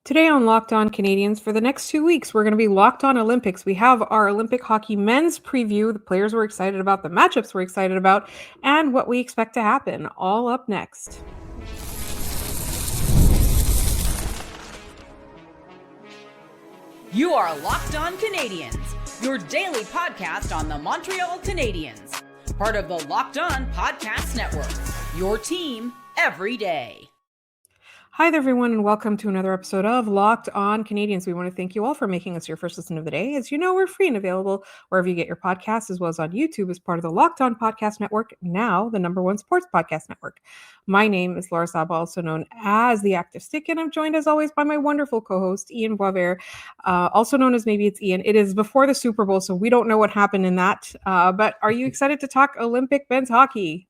Today on Locked On Canadians, for the next 2 weeks, we're going to be Locked On Olympics. We have our Olympic hockey men's preview, the players we're excited about, the matchups we're excited about, and what we expect to happen. All up next. You are Locked On Canadiens, your daily podcast on the Montreal Canadiens, part of the Locked On Podcast Network, your team every day. Hi there, everyone, and welcome to another episode of Locked On Canadians. We want to thank you all for making us your first listen of the day. As you know, we're free and available wherever you get your podcasts, as well as on YouTube as part of the Locked On Podcast Network, now the #1 sports podcast network. My name is Laura Saba, also known as the Active Stick, and I'm joined as always by my wonderful co-host, Ian Boisvert, also known as Maybe It's Ian. It is before the Super Bowl, so we don't know what happened in that, but are you excited to talk Olympic men's hockey?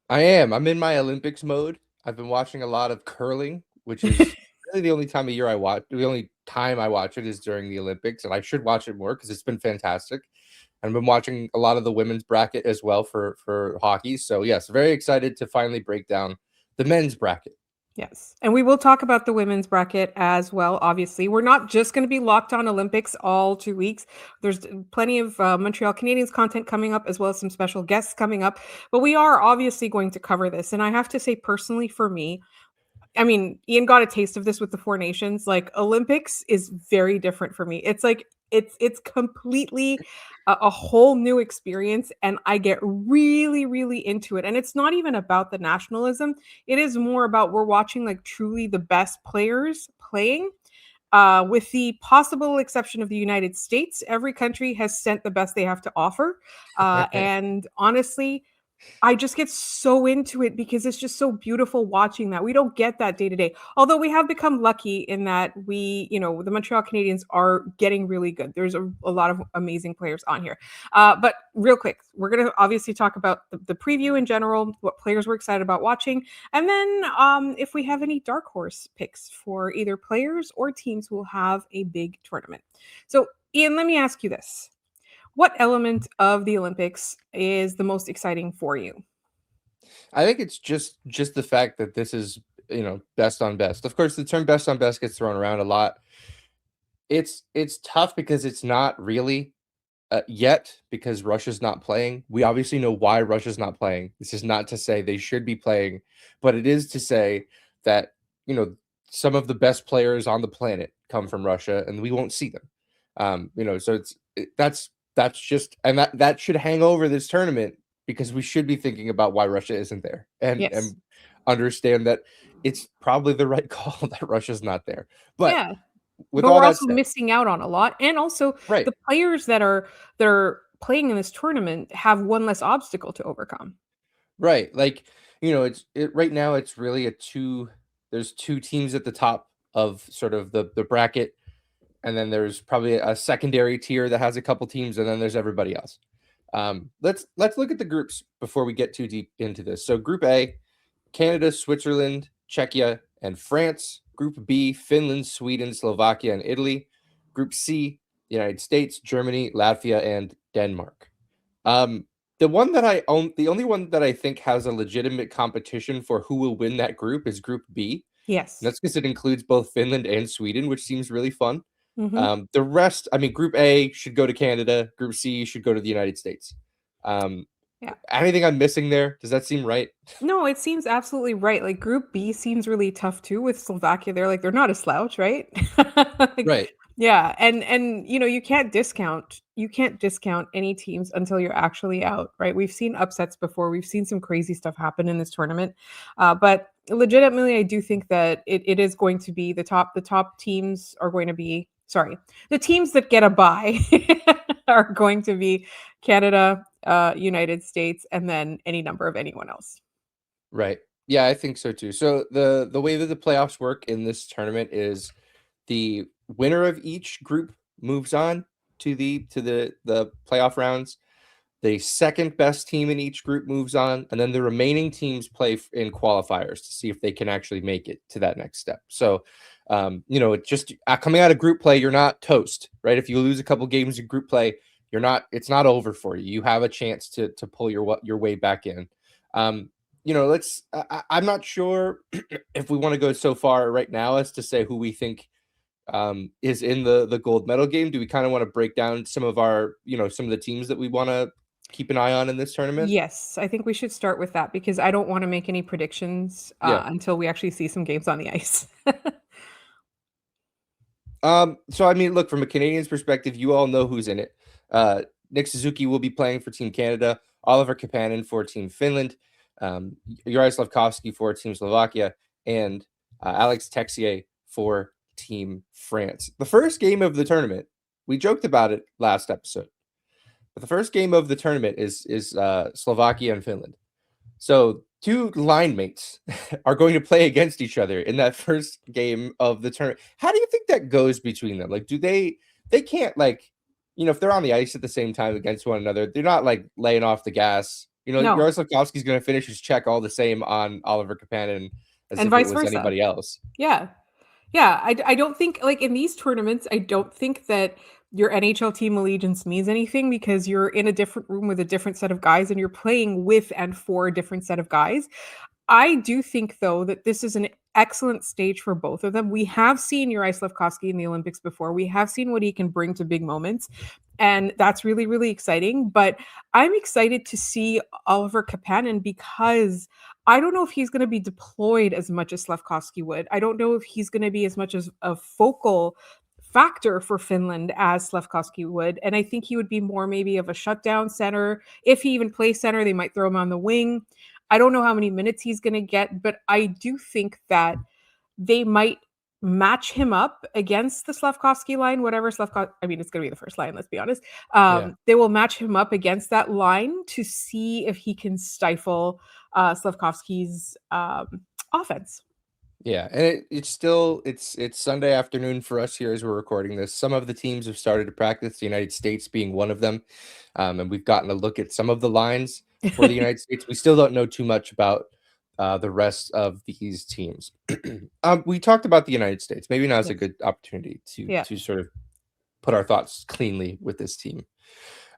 I am. I'm in my Olympics mode. I've been watching a lot of curling, which is really the only time of year I watch. The only time I watch it is during the Olympics, and I should watch it more because it's been fantastic. I've been watching a lot of the women's bracket as well for hockey. So yes, very excited to finally break down the men's bracket. Yes. And we will talk about the women's bracket as well. Obviously, we're not just going to be Locked On Olympics all 2 weeks. There's plenty of Montreal Canadiens content coming up, as well as some special guests coming up. But we are obviously going to cover this. And I have to say, personally, for me, I mean, Ian got a taste of this with the Four Nations. Like, Olympics is very different for me. It's like it's completely a whole new experience, and I get really, really into it. And it's not even about the nationalism. It is more about we're watching like truly the best players playing. With the possible exception of the United States, every country has sent the best they have to offer. And honestly, I just get so into it because it's just so beautiful watching that. We don't get that day to day. Although we have become lucky in that the Montreal Canadiens are getting really good. There's a lot of amazing players on here. But real quick, we're going to obviously talk about the preview in general, what players we're excited about watching, and then if we have any dark horse picks for either players or teams who will have a big tournament. So, Ian, let me ask you this. What element of the Olympics is the most exciting for you? I think it's just the fact that this is, best on best. Of course, the term best on best gets thrown around a lot. It's tough because it's not really yet, because Russia's not playing. We obviously know why Russia's not playing. This is not to say they should be playing, but it is to say that, some of the best players on the planet come from Russia and we won't see them. So that's just, and that should hang over this tournament, because we should be thinking about why Russia isn't there and understand that it's probably the right call that Russia's not there. But Yeah. with But all we're that also said, missing out on a lot. And also right, the players that are playing in this tournament have one less obstacle to overcome. right. Like, right now it's really there's two teams at the top of sort of the bracket, and then there's probably a secondary tier that has a couple teams, and then there's everybody else. Let's look at the groups before we get too deep into this. So Group A, Canada, Switzerland, Czechia, and France. Group B, Finland, Sweden, Slovakia, and Italy. Group C, United States, Germany, Latvia, and Denmark. The only one that I think has a legitimate competition for who will win that group is Group B. Yes. And that's because it includes both Finland and Sweden, which seems really fun. Mm-hmm. The rest, I mean, Group A should go to Canada. Group C should go to the United States. Yeah. Anything I'm missing there? Does that seem right? No, it seems absolutely right. Like, Group B seems really tough too with Slovakia. They're not a slouch, right? Like, Right. yeah, and you can't discount any teams until you're actually out, right? We've seen upsets before. We've seen some crazy stuff happen in this tournament. But legitimately, I do think that it is going to be the top teams are going to be, the teams that get a bye are going to be Canada, United States, and then any number of anyone else. Right. Yeah, I think so too. So the way that the playoffs work in this tournament is the winner of each group moves on to the playoff rounds. The second best team in each group moves on, and then the remaining teams play in qualifiers to see if they can actually make it to that next step. So, just coming out of group play, you're not toast, right? If you lose a couple games in group play, it's not over for you. You have a chance to pull your way back in. I'm not sure if we want to go so far right now as to say who we think is in the gold medal game. Do we kind of want to break down some of our, some of the teams that we want to keep an eye on in this tournament? Yes, I think we should start with that because I don't want to make any predictions Yeah. until we actually see some games on the ice. So I mean, look, from a Canadiens perspective, you all know who's in it. Nick Suzuki will be playing for Team Canada, Oliver Kapanen for Team Finland, Juraj Slavkovsky for Team Slovakia, and Alex Texier for Team France. The first game of the tournament, we joked about it last episode, but the first game of the tournament is Slovakia and Finland. So two line mates are going to play against each other in that first game of the tournament. How do you think that goes between them? Like, do they can't, like, if they're on the ice at the same time against one another, they're not like laying off the gas. No. Yaroslav is going to finish his check all the same on Oliver Kapanen as and if vice it was versa. anybody else. Yeah. I don't think, like, in these tournaments, I don't think that your NHL team allegiance means anything because you're in a different room with a different set of guys and you're playing with and for a different set of guys. I do think, though, that this is an excellent stage for both of them. We have seen Juraj Slavkovsky in the Olympics before. We have seen what he can bring to big moments, and that's really, really exciting. But I'm excited to see Oliver Kapanen because I don't know if he's going to be deployed as much as Slavkovsky would. I don't know if he's going to be as much as a focal factor for Finland as Slavkovsky would. And I think he would be more maybe of a shutdown center. If he even plays center, they might throw him on the wing. I don't know how many minutes he's going to get, but I do think that they might match him up against the Slavkovsky line, whatever Slavkovsky, I mean, it's going to be the first line, let's be honest. They will match him up against that line to see if he can stifle Slavkovsky's offense. Yeah, and it's Sunday afternoon for us here as we're recording this. Some of the teams have started to practice, the United States being one of them, and we've gotten a look at some of the lines for the United States. We still don't know too much about the rest of these teams. We talked about the United States. Maybe now is a good opportunity to sort of put our thoughts cleanly with this team.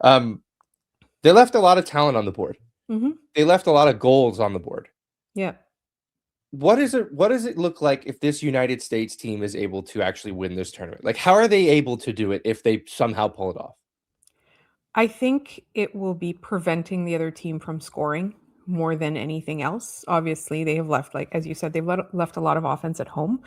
They left a lot of talent on the board. Mm-hmm. They left a lot of goals on the board. Yeah. What does it look like if this United States team is able to actually win this tournament? Like, how are they able to do it if they somehow pull it off? I think it will be preventing the other team from scoring more than anything else. Obviously, they have left, like, as you said, they've left a lot of offense at home.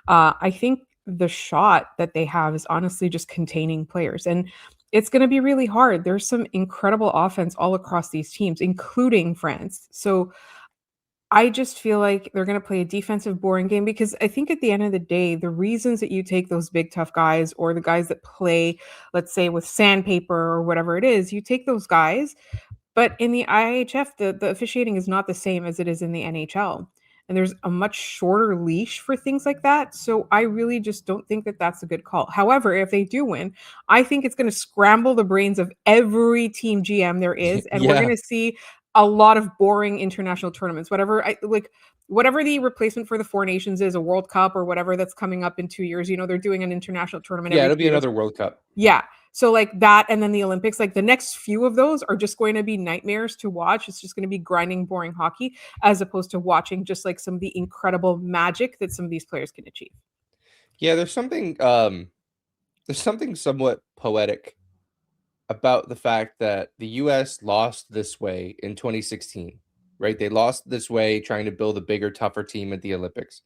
I think the shot that they have is honestly just containing players. And it's going to be really hard. There's some incredible offense all across these teams, including France. So I just feel like they're going to play a defensive, boring game because I think at the end of the day, the reasons that you take those big, tough guys or the guys that play, let's say, with sandpaper or whatever it is, you take those guys. But in the IIHF, the officiating is not the same as it is in the NHL. And there's a much shorter leash for things like that. So I really just don't think that that's a good call. However, if they do win, I think it's going to scramble the brains of every team GM there is. And we're going to see a lot of boring international tournaments, whatever the replacement for the Four Nations is, a World Cup or whatever that's coming up in 2 years. They're doing an international tournament. Yeah, it'll be another World Cup. Yeah. So like that, and then the Olympics, like the next few of those are just going to be nightmares to watch. It's just going to be grinding, boring hockey, as opposed to watching just like some of the incredible magic that some of these players can achieve. Yeah, there's something somewhat poetic about the fact that the U.S. lost this way in 2016, right? They lost this way trying to build a bigger, tougher team at the Olympics.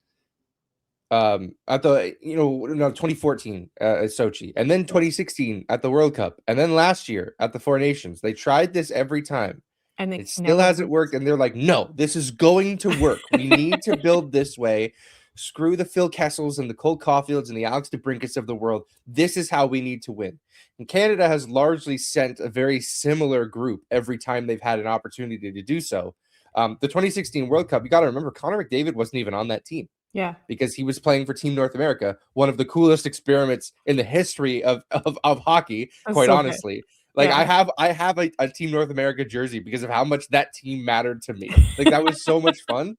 At the 2014 at Sochi, and then 2016 at the World Cup, and then last year at the Four Nations. They tried this every time, and it still hasn't worked. And they're like, "No, this is going to work. We need to build this way. Screw the Phil Kessels and the Cole Caulfields and the Alex DeBrincats of the world. This is how we need to win." And Canada has largely sent a very similar group every time they've had an opportunity to do so. The 2016 World Cup, you got to remember, Connor McDavid wasn't even on that team. Yeah, because he was playing for Team North America, one of the coolest experiments in the history of hockey. That's quite honestly, like yeah. I have a Team North America jersey because of how much that team mattered to me. Like that was so much fun.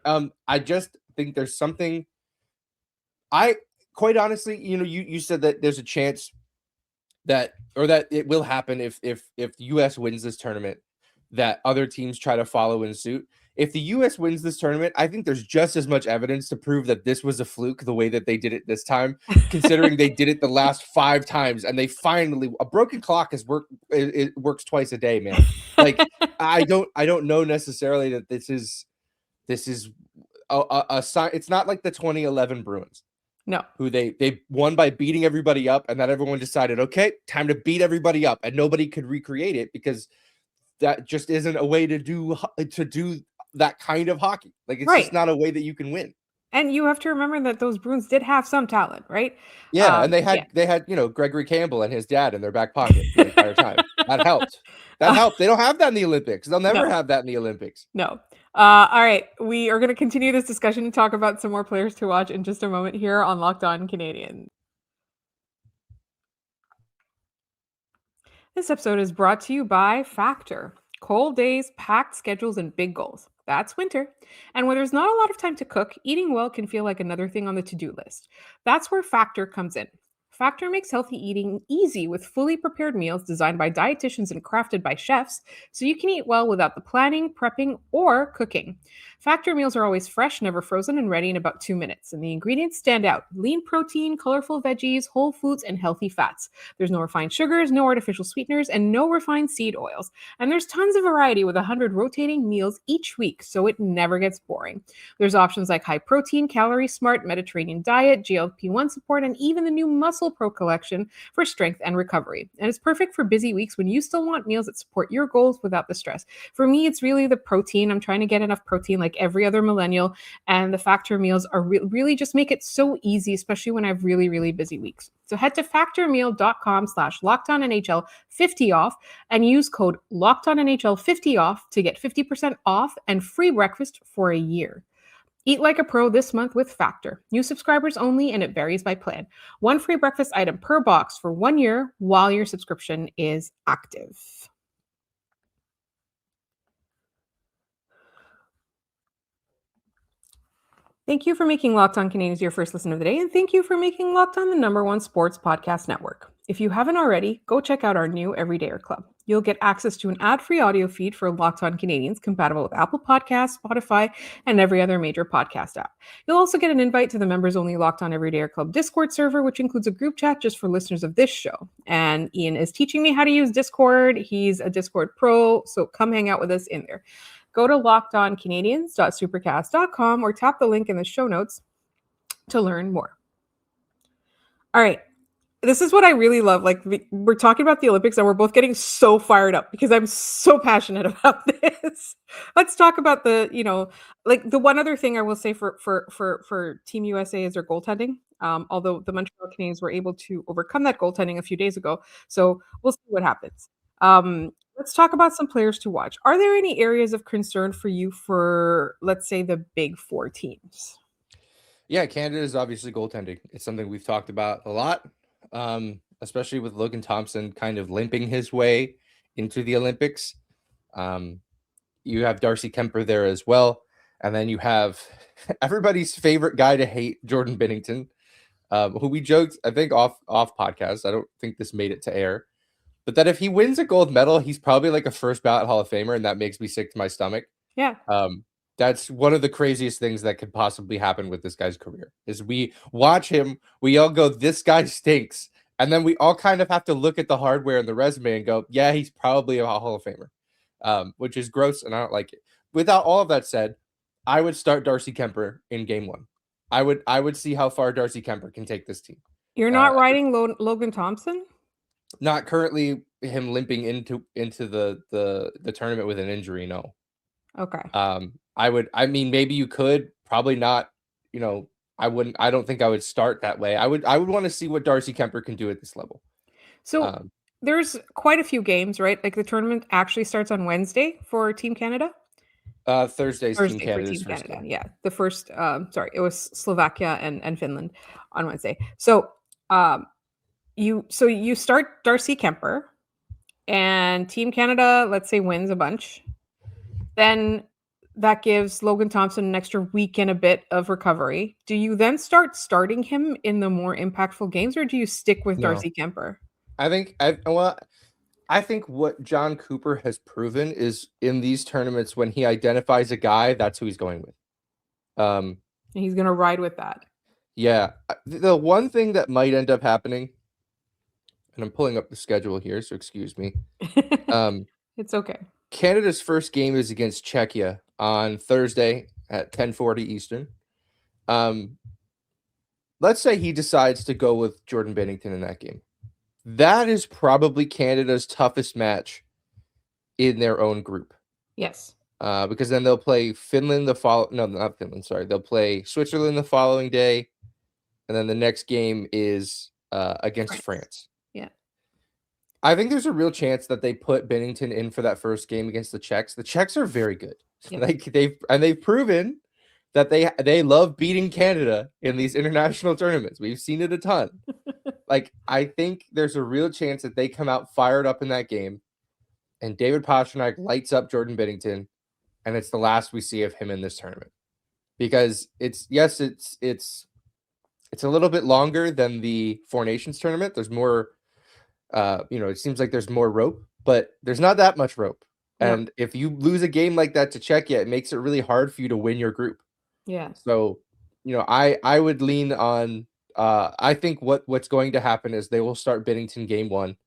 I just think there's something. I quite honestly, you said that there's a chance that it will happen if the U.S. wins this tournament, that other teams try to follow in suit. if the U.S. wins this tournament, I think there's just as much evidence to prove that this was a fluke the way that they did it this time, considering they did it the last 5 times and they finally a broken clock it works twice a day, man. Like I don't know necessarily that this is a sign. It's not like the 2011 Bruins. No, who they won by beating everybody up, and then everyone decided, okay, time to beat everybody up, and nobody could recreate it because that just isn't a way to do that kind of hockey. Like it's just not a way that you can win. And you have to remember that those Bruins did have some talent, right? Yeah, and they had Gregory Campbell and his dad in their back pocket the entire time. That helped. That helped. They don't have that in the Olympics. They'll never have that in the Olympics. No. All right. We are going to continue this discussion and talk about some more players to watch in just a moment here on Locked On Canadiens. This episode is brought to you by Factor. Cold days, packed schedules, and big goals. That's winter. And when there's not a lot of time to cook, eating well can feel like another thing on the to-do list. That's where Factor comes in. Factor makes healthy eating easy with fully prepared meals designed by dietitians and crafted by chefs, so you can eat well without the planning, prepping, or cooking. Factor meals are always fresh, never frozen, and ready in about 2 minutes. And the ingredients stand out: lean protein, colorful veggies, whole foods, and healthy fats. There's no refined sugars, no artificial sweeteners, and no refined seed oils. And there's tons of variety with 100 rotating meals each week, so it never gets boring. There's options like high protein, calorie smart, Mediterranean diet, GLP-1 support, and even the new Muscle Pro collection for strength and recovery. And it's perfect for busy weeks when you still want meals that support your goals without the stress. For me, it's really the protein. I'm trying to get enough protein like every other millennial, and the Factor meals are really just make it so easy, especially when I have really, really busy weeks. So head to factormeal.com/LockedOnNHL50 off and use code LockedOnNHL50 off to get 50% off and free breakfast for a year. Eat like a pro this month with Factor. New subscribers only, and it varies by plan. 1 free breakfast item per box for 1 year while your subscription is active. Thank you for making Locked On Canadiens your first listen of the day, and thank you for making Locked On the #1 sports podcast network. If you haven't already, go check out our new Everydayer Club. You'll get access to an ad-free audio feed for Locked On Canadiens compatible with Apple Podcasts, Spotify, and every other major podcast app. You'll also get an invite to the members-only Locked On Everydayer Club Discord server, which includes a group chat just for listeners of this show. And Ian is teaching me how to use Discord. He's a Discord pro, so come hang out with us in there. Go to lockedoncanadiens.supercast.com or tap the link in the show notes to learn more. All right. This is what I really love. Like, we're talking about the Olympics and we're both getting so fired up because I'm so passionate about this. Let's talk about the one other thing I will say for Team USA is their goaltending. Although the Montreal Canadiens were able to overcome that goaltending a few days ago. So we'll see what happens. Let's talk about some players to watch. Are there any areas of concern for you for, let's say, the big 4 teams? Yeah, Canada is obviously goaltending. It's something we've talked about a lot, especially with Logan Thompson kind of limping his way into the Olympics. You have Darcy Kuemper there as well. And then you have everybody's favorite guy to hate, Jordan Binnington, who we joked, I think, off podcast. I don't think this made it to air. But that if he wins a gold medal, he's probably like a first ballot Hall of Famer, and that makes me sick to my stomach. Yeah. That's one of the craziest things that could possibly happen with this guy's career is we watch him, we all go, this guy stinks. And then we all kind of have to look at the hardware and the resume and go, yeah, he's probably a Hall of Famer, which is gross, and I don't like it. Without all of that said, I would start Darcy Kuemper in game 1. I would see how far Darcy Kuemper can take this team. You're not riding Logan Thompson? Not currently him limping into the tournament with an injury, no. Okay. I mean, maybe you could, probably not, I don't think I would start that way. I would want to see what Darcy Kuemper can do at this level. So there's quite a few games, right? Like the tournament actually starts on Wednesday for Team Canada. Thursday for Team Canada. Yeah. The first, it was Slovakia and Finland on Wednesday. So, you start Darcy Kuemper and Team Canada, let's say, wins a bunch. Then that gives Logan Thompson an extra week and a bit of recovery. Do you then start starting him in the more impactful games, or do you stick with Darcy Kuemper? I think I think what John Cooper has proven is in these tournaments, when he identifies a guy, that's who he's going with. And he's going to ride with that. Yeah. The one thing that might end up happening, and I'm pulling up the schedule here, so excuse me. It's okay. Canada's first game is against Czechia on Thursday at 10:40 Eastern. Let's say he decides to go with Jordan Binnington in that game. That is probably Canada's toughest match in their own group. Yes. Because then they'll play Finland not Finland, sorry. They'll play Switzerland the following day, and then the next game is against France. Yeah. I think there's a real chance that they put Binnington in for that first game against the Czechs. The Czechs are very good. Yeah. Like they've proven that they love beating Canada in these international tournaments. We've seen it a ton. Like, I think there's a real chance that they come out fired up in that game, and David Pastrnak lights up Jordan Binnington, and it's the last we see of him in this tournament. Because it's a little bit longer than the Four Nations tournament. There's more, it seems like there's more rope, but there's not that much rope. Yeah. And if you lose a game like that to Czechia, it makes it really hard for you to win your group. Yeah. So, I would lean on. I think what's going to happen is they will start Binnington game one,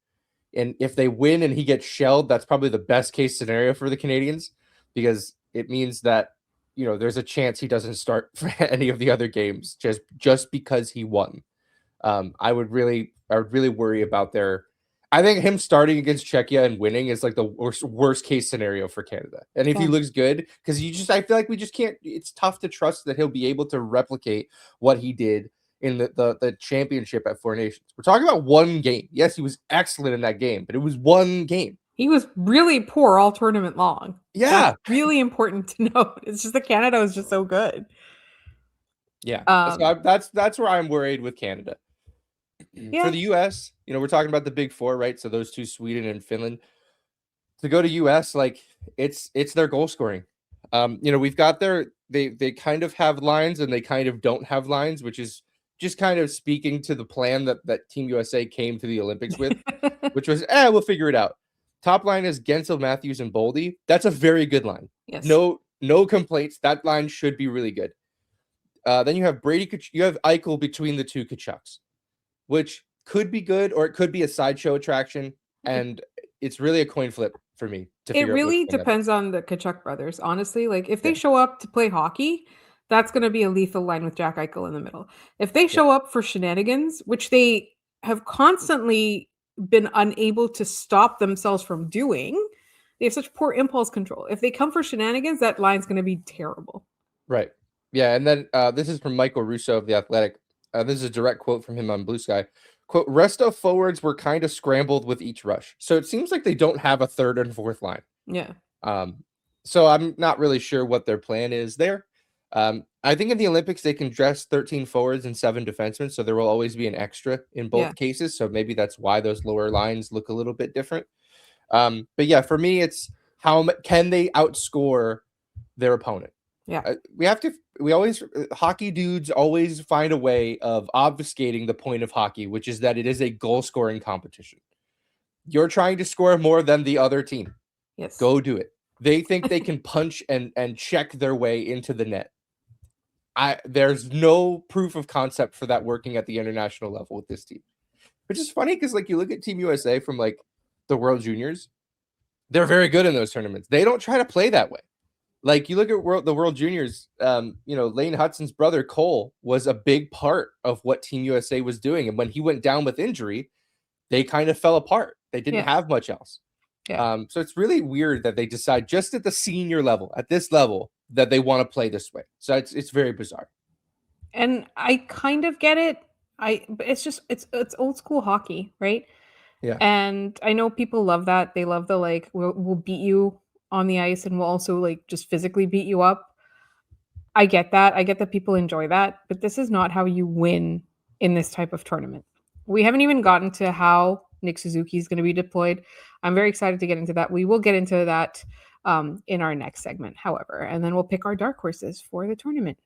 and if they win and he gets shelled, that's probably the best case scenario for the Canadians, because it means that there's a chance he doesn't start for any of the other games just because he won. I would really worry about I think him starting against Czechia and winning is like the worst case scenario for Canada. And if he looks good, because I feel like we just can't. It's tough to trust that he'll be able to replicate what he did in the championship at Four Nations. We're talking about one game. Yes, he was excellent in that game, but it was one game. He was really poor all tournament long. Yeah. That's really important to note. It's just that Canada was just so good. Yeah. So that's where I'm worried with Canada. Yeah. For the US, we're talking about the big four, right? So those two, Sweden and Finland. To go to US, like it's their goal scoring. We've got they kind of have lines and they kind of don't have lines, which is just kind of speaking to the plan that Team USA came to the Olympics with, which was, we'll figure it out. Top line is Gensel, Matthews, and Boldy. That's a very good line. Yes. No complaints. That line should be really good. Then you have you have Eichel between the two Kachucks, which could be good, or it could be a sideshow attraction. And it's really a coin flip for me. It really depends on the Kachuk brothers, honestly. Like, if they show up to play hockey, that's going to be a lethal line with Jack Eichel in the middle. If they show up for shenanigans, which they have constantly been unable to stop themselves from doing, they have such poor impulse control. If they come for shenanigans, that line's going to be terrible. Right. Yeah, and then this is from Michael Russo of The Athletic. This is a direct quote from him on Blue Sky. Quote, rest of forwards were kind of scrambled with each rush. So it seems like they don't have a third and fourth line. Yeah. So I'm not really sure what their plan is there. I think in the Olympics, they can dress 13 forwards and 7 defensemen. So there will always be an extra in both cases. So maybe that's why those lower lines look a little bit different. But yeah, for me, it's how can they outscore their opponent? Yeah. Hockey dudes always find a way of obfuscating the point of hockey, which is that it is a goal scoring competition. You're trying to score more than the other team. Yes. Go do it. They think they can punch and check their way into the net. There's no proof of concept for that working at the international level with this team, which is funny because like you look at Team USA from like the World Juniors, they're very good in those tournaments. They don't try to play that way. Like you look at the World Juniors, Lane Hudson's brother Cole was a big part of what Team USA was doing, and when he went down with injury, they kind of fell apart. They didn't have much else. Yeah. So it's really weird that they decide just at the senior level, at this level, that they want to play this way. So it's very bizarre. And I kind of get it. It's old school hockey, right? Yeah. And I know people love that. They love the like we'll beat you on the ice and we'll also like just physically beat you up. I get that. I get that people enjoy that, but this is not how you win in this type of tournament. We haven't even gotten to how Nick Suzuki is going to be deployed. I'm very excited to get into that. We will get into that in our next segment, however, and then we'll pick our dark horses for the tournament.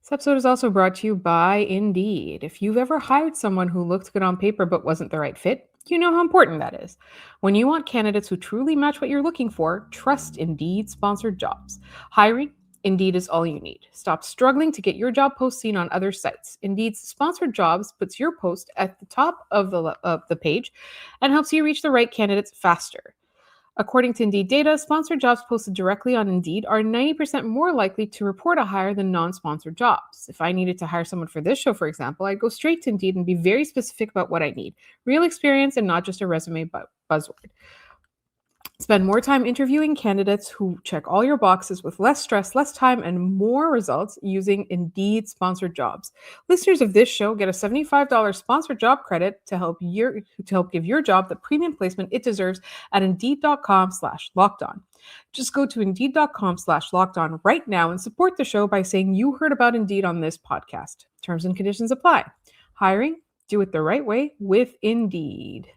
This episode is also brought to you by Indeed. If you've ever hired someone who looked good on paper but wasn't the right fit, you know how important that is. When you want candidates who truly match what you're looking for, trust Indeed sponsored jobs. Hiring? Indeed is all you need. Stop struggling to get your job post seen on other sites. Indeed's sponsored jobs puts your post at the top of the page and helps you reach the right candidates faster. According to Indeed data, sponsored jobs posted directly on Indeed are 90% more likely to report a hire than non-sponsored jobs. If I needed to hire someone for this show, for example, I'd go straight to Indeed and be very specific about what I need. Real experience and not just a resume buzzword. Spend more time interviewing candidates who check all your boxes with less stress, less time, and more results using Indeed sponsored jobs. Listeners of this show get a $75 sponsored job credit to help give your job the premium placement it deserves at Indeed.com/lockedon. Just go to Indeed.com/lockedon right now and support the show by saying you heard about Indeed on this podcast. Terms and conditions apply. Hiring? Do it the right way with Indeed.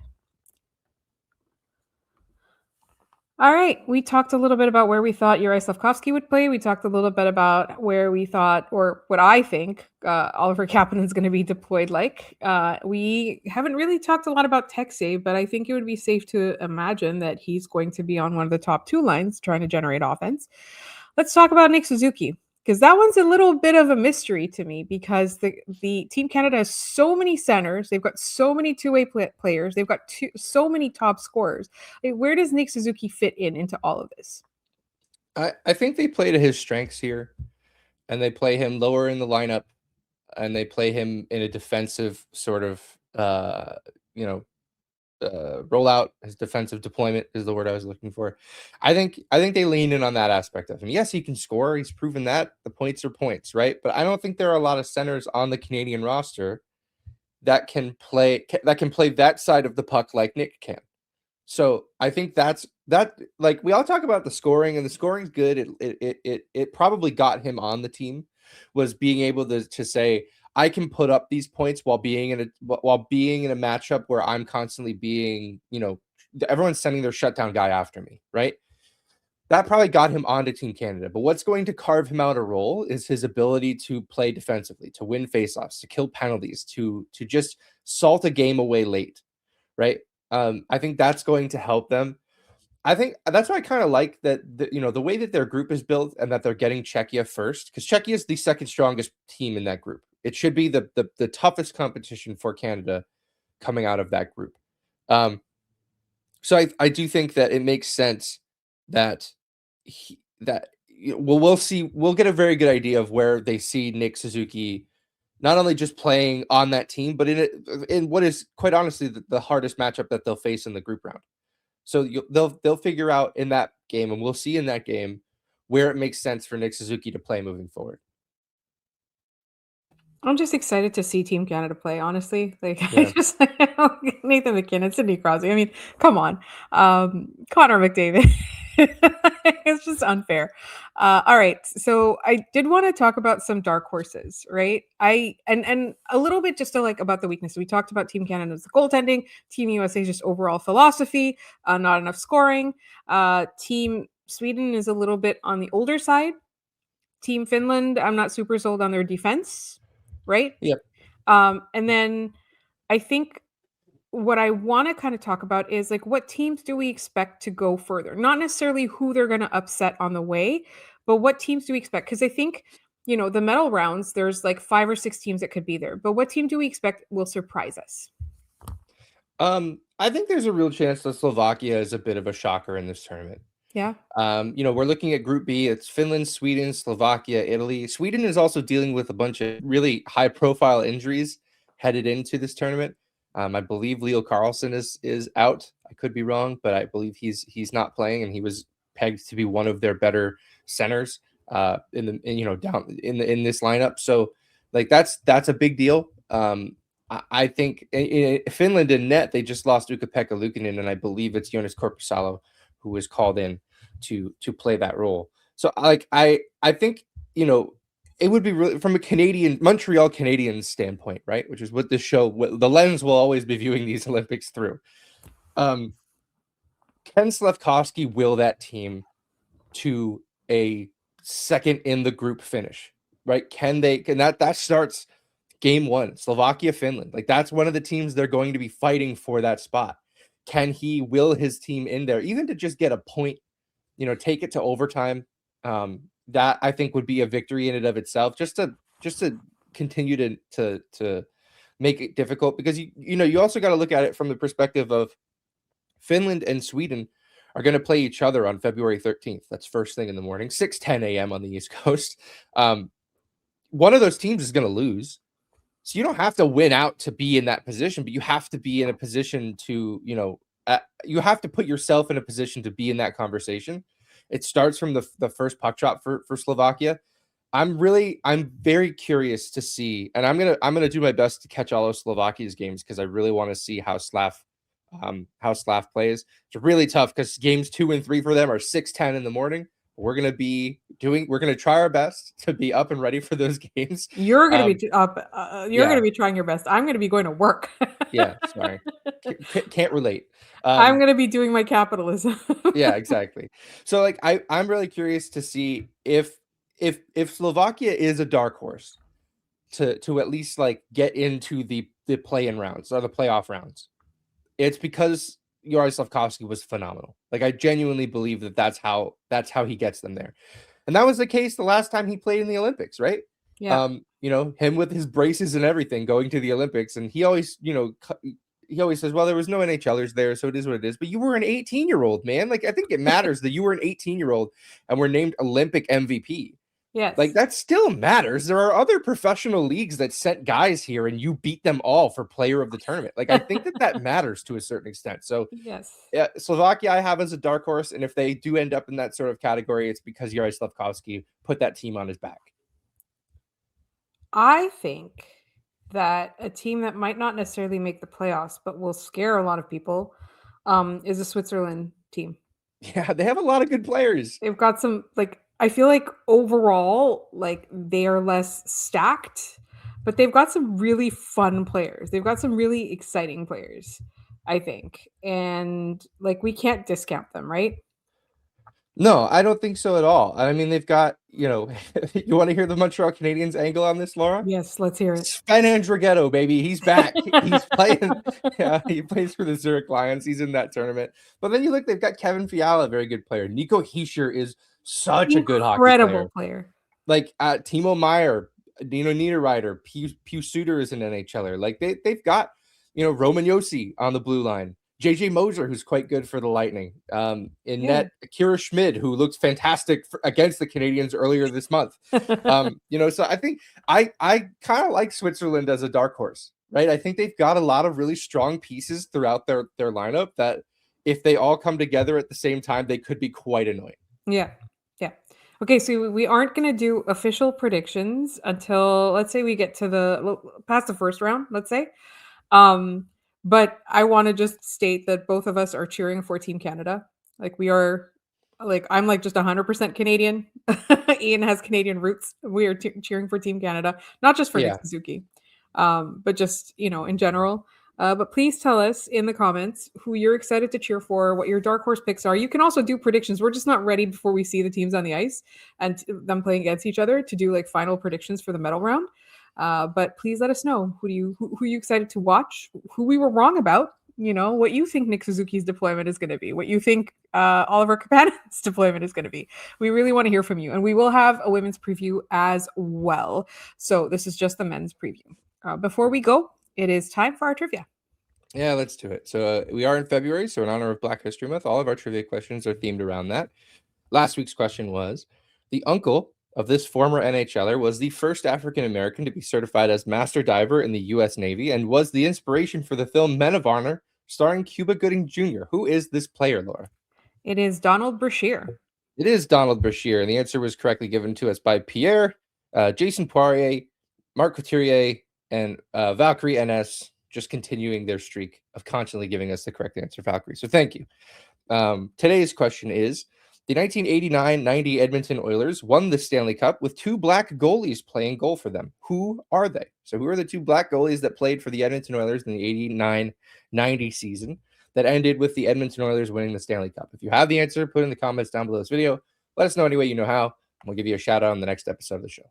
All right, we talked a little bit about where we thought Juraj Slavkovsky would play. We talked a little bit about where we thought, or what I think, Oliver Kapanen is going to be deployed like. We haven't really talked a lot about Texas, but I think it would be safe to imagine that he's going to be on one of the top two lines trying to generate offense. Let's talk about Nick Suzuki, because that one's a little bit of a mystery to me because the Team Canada has so many centers. They've got so many two-way players. They've got so many top scorers. Where does Nick Suzuki fit into all of this? I think they play to his strengths here, and they play him lower in the lineup, and they play him in a defensive sort of, rollout. His defensive deployment is the word I was looking for. I think they lean in on that aspect of him. Yes, he can score. He's proven that. The points are points, right? But I don't think there are a lot of centers on the Canadian roster that can play that side of the puck like Nick can. So I think that like we all talk about the scoring, and the scoring's good. It probably got him on the team, was being able to say, I can put up these points while being in a matchup where I'm constantly being, everyone's sending their shutdown guy after me, right? That probably got him onto Team Canada. But what's going to carve him out a role is his ability to play defensively, to win faceoffs, to kill penalties, to just salt a game away late, right? I think that's going to help them. I think that's why I kind of like that, the way that their group is built and that they're getting Czechia first, because Czechia is the second strongest team in that group. It should be the toughest competition for Canada coming out of that group. So I do think that it makes sense that we'll see. We'll get a very good idea of where they see Nick Suzuki, not only just playing on that team, but in what is quite honestly the hardest matchup that they'll face in the group round. So they'll figure out in that game, and we'll see in that game where it makes sense for Nick Suzuki to play moving forward. I'm just excited to see Team Canada play, honestly. Like, Yeah. Nathan McKinnon, Sidney Crosby. I mean, come on. Connor McDavid. It's just unfair. All right. So I did want to talk about some dark horses, right? And a little bit just about the weakness. We talked about Team Canada's goaltending, Team USA's just overall philosophy, not enough scoring. Team Sweden is a little bit on the older side. Team Finland, I'm not super sold on their defense. Right? Yep. And then I think what I want to kind of talk about is what teams do we expect to go further? Not necessarily who they're going to upset on the way, but what teams do we expect? Because I think, the medal rounds, there's 5 or 6 teams that could be there. But what team do we expect will surprise us? I think there's a real chance that Slovakia is a bit of a shocker in this tournament. Yeah. We're looking at Group B. It's Finland, Sweden, Slovakia, Italy. Sweden is also dealing with a bunch of really high-profile injuries headed into this tournament. I believe Leo Carlson is out. I could be wrong, but I believe he's not playing, and he was pegged to be one of their better centers down in this lineup. So that's a big deal. I think in Finland in net, they just lost Ukko-Pekka Luukkonen, and I believe it's Joonas Korpisalo who was called in to play that role. So I think, it would be really, from a Montreal Canadiens standpoint, right? Which is what this show, the lens will always be viewing these Olympics through. Can Slavkovsky will that team to a second in the group finish, right? Can that starts game 1, Slovakia, Finland. Like, that's one of the teams they're going to be fighting for that spot. Can he will his team in there, even to just get a point, take it to overtime? That I think would be a victory in and of itself, just to continue to make it difficult, because you also got to look at it from the perspective of Finland and Sweden are going to play each other on February 13th. That's first thing in the morning, 6:10 a.m. on the East Coast. One of those teams is going to lose. So you don't have to win out to be in that position, but you have to be in a position to, you have to put yourself in a position to be in that conversation. It starts from the first puck drop for Slovakia. I'm very curious to see, and I'm gonna do my best to catch all of Slovakia's games, because I really want to see how Slav plays. It's really tough because games 2 and 3 for them are 6:10 in the morning. We're gonna try our best to be up and ready for those games. You're gonna be up. You're gonna be trying your best. I'm gonna be going to work. Yeah, sorry, can't relate. I'm gonna be doing my capitalism. Yeah, exactly. So like I'm really curious to see if Slovakia is a dark horse to at least like get into the play-in rounds or the playoff rounds. It's because Juraj Slavkovsky was phenomenal. Like, I genuinely believe that's how he gets them there. And that was the case the last time he played in the Olympics, right? Yeah. Him with his braces and everything going to the Olympics. And he always, he always says, well, there was no NHLers there, so it is what it is. But you were an 18-year-old, man. Like, I think it matters that you were an 18-year-old and were named Olympic MVP. Yes. Like, that still matters. There are other professional leagues that sent guys here and you beat them all for player of the tournament. Like, I think that matters to a certain extent. So yes, yeah, Slovakia I have as a dark horse. And if they do end up in that sort of category, it's because Juraj Slavkovsky put that team on his back. I think that a team that might not necessarily make the playoffs, but will scare a lot of people, is a Switzerland team. Yeah, they have a lot of good players. They've got some, like, I feel like overall, like, they are less stacked, but they've got some really fun players. They've got some really exciting players, I think. And like, we can't discount them, right? No, I don't think so at all. I mean, they've got, you want to hear the Montreal Canadiens angle on this, Laura? Yes, let's hear it. Sven Andrighetto, baby. He's back. He's playing. Yeah, he plays for the Zurich Lions. He's in that tournament. But then you look, they've got Kevin Fiala, a very good player. Nico Hischier is such a good hockey player. Incredible player. Like Timo Meyer, Dino Niederreiter, Pew Suter is an NHLer. Like they've got, Roman Josi on the blue line. JJ Moser, who's quite good for the Lightning. Net, Kira Schmid, who looked fantastic against the Canadiens earlier this month. So I think I kind of like Switzerland as a dark horse, right? I think they've got a lot of really strong pieces throughout their lineup that if they all come together at the same time, they could be quite annoying. Yeah. Yeah. Okay, so we aren't going to do official predictions until, let's say, we get to past the first round, let's say. But I want to just state that both of us are cheering for Team Canada. Like, we are, like, I'm like just 100% Canadian. Ian has Canadian roots. We are cheering for Team Canada, not just for Nick Suzuki, but just, in general. But please tell us in the comments who you're excited to cheer for, what your dark horse picks are. You can also do predictions. We're just not ready before we see the teams on the ice and them playing against each other to do like final predictions for the medal round. But please let us know who you excited to watch, who we were wrong about, what you think Nick Suzuki's deployment is going to be, what you think Oliver Kapanen's deployment is going to be. We really want to hear from you. And we will have a women's preview as well. So this is just the men's preview. Before we go, it is time for our trivia. Yeah, let's do it. So we are in February, so in honor of Black History Month, all of our trivia questions are themed around that. Last week's question was, the uncle of this former NHLer was the first African-American to be certified as master diver in the U.S. Navy and was the inspiration for the film Men of Honor, starring Cuba Gooding Jr. Who is this player, Laura? It is Donald Brashear. It is Donald Brashear, and the answer was correctly given to us by Pierre, Jason Poirier, Marc Couturier, and Valkyrie NS, just continuing their streak of constantly giving us the correct answer, Valkyrie. So thank you. Today's question is, the 1989-90 Edmonton Oilers won the Stanley Cup with two black goalies playing goal for them. Who are they? So who are the two black goalies that played for the Edmonton Oilers in the 89-90 season that ended with the Edmonton Oilers winning the Stanley Cup? If you have the answer, put it in the comments down below this video. Let us know any way you know how. We'll give you a shout out on the next episode of the show.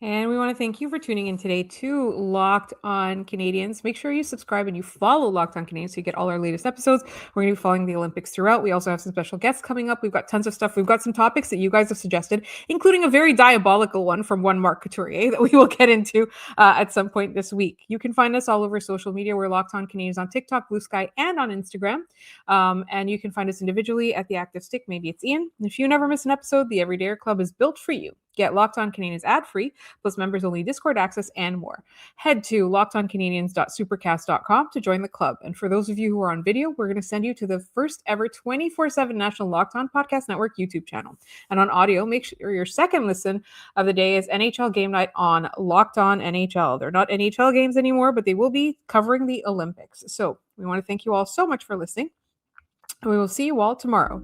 And we want to thank you for tuning in today to Locked On Canadiens. Make sure you subscribe and you follow Locked On Canadiens so you get all our latest episodes. We're going to be following the Olympics throughout. We also have some special guests coming up. We've got tons of stuff. We've got some topics that you guys have suggested, including a very diabolical one from one Mark Couturier that we will get into at some point this week. You can find us all over social media. We're Locked On Canadiens on TikTok, Blue Sky, and on Instagram. And you can find us individually at The Active Stick. Maybe it's Ian. And if you never miss an episode, the Everydayer Club is built for you. Get Locked On Canadiens ad-free, plus members-only Discord access, and more. Head to lockedoncanadiens.supercast.com to join the club. And for those of you who are on video, we're going to send you to the first ever 24/7 National Locked On Podcast Network YouTube channel. And on audio, make sure your second listen of the day is NHL Game Night on Locked On NHL. They're not NHL games anymore, but they will be covering the Olympics. So we want to thank you all so much for listening. And we will see you all tomorrow.